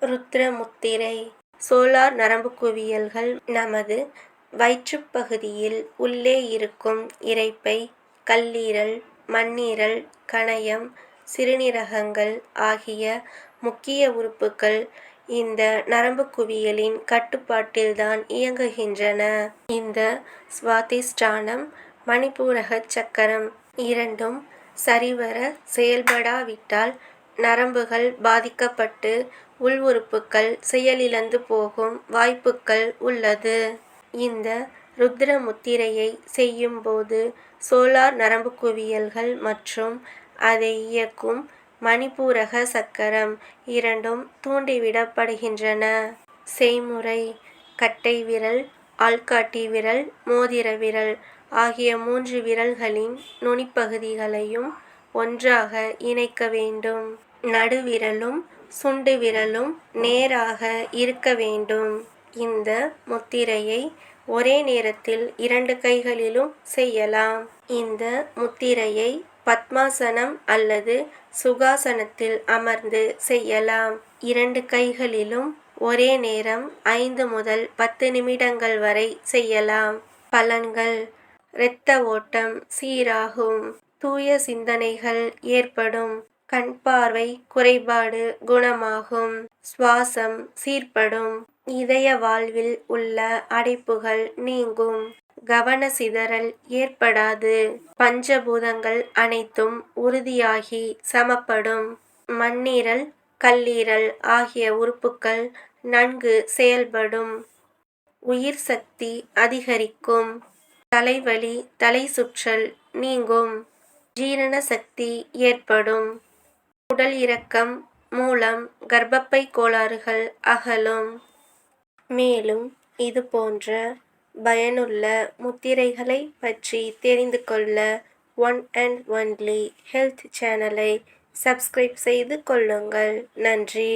ருத்ர முத்திரை. சோலார் நரம்புக் குவியல்கள் நமது வயிற்றுப் பகுதியில் உள்ளே இருக்கும் இரைப்பை, கல்லீரல், மண்ணீரல், கணையம், சிறுநீரகங்கள் ஆகிய முக்கிய உறுப்புக்கள் இந்த நரம்புக் குவியலின் கட்டுப்பாட்டில்தான் இயங்குகின்றன. இந்த சுவாதிஷ்டானம், மணிபூரகச் சக்கரம் இரண்டும் சரிவர செயல்படாவிட்டால் நரம்புகள் பாதிக்கப்பட்டு உள் உறுப்புக்கள் செயலிழந்து போகும் வாய்ப்புக்கள் உள்ளது. இந்த ருத்ர முத்திரையை செய்யும்போது சோலார் நரம்புக் குவியல்கள் மற்றும் அதை இயக்கும் மணிபூரக சக்கரம் இரண்டும் தூண்டிவிடப்படுகின்றன. செய்முறை: கட்டை விரல், ஆள்காட்டி விரல், மோதிர விரல் ஆகிய 3 விரல்களின் நுனிப்பகுதிகளையும் ஒன்றாக இணைக்க வேண்டும். நடுவிரலும் சுண்டு விரலும் நேராக இருக்க வேண்டும். இந்த முத்திரையை ஒரே நேரத்தில் 2 கைகளிலும் செய்யலாம். இந்த முத்திரையை பத்மாசனம் அல்லது சுகாசனத்தில் அமர்ந்து செய்யலாம். 2 கைகளிலும் ஒரே நேரம் 5 முதல் 10 நிமிடங்கள் வரை செய்யலாம். பலன்கள்: இரத்த ஓட்டம் சீராகும், தூய சிந்தனைகள் ஏற்படும், கண் பார்வை குறைபாடு குணமாகும், சுவாசம் சீர்படும், இதய வால்வில் உள்ள அடைப்புகள் நீங்கும், கவன சிதறல் ஏற்படாது, பஞ்சபூதங்கள் அனைத்தும் உறுதியாகி சமப்படும், மண்ணீரல், கல்லீரல் ஆகிய உறுப்புக்கள் நன்கு செயல்படும், உயிர் சக்தி அதிகரிக்கும், தலைவலி, தலை சுற்றல் நீங்கும், ஜீரண சக்தி ஏற்படும், உடல் இறக்கம் மூலம் கர்ப்பப்பை கோளாறுகள் அகலும். மேலும் இது போன்ற பயனுள்ள முத்திரைகளை பற்றி தெரிந்து கொள்ள ஒன் அண்ட் ஒன்லி ஹெல்த் சேனலை சப்ஸ்கிரைப் செய்து கொள்ளுங்கள். நன்றி.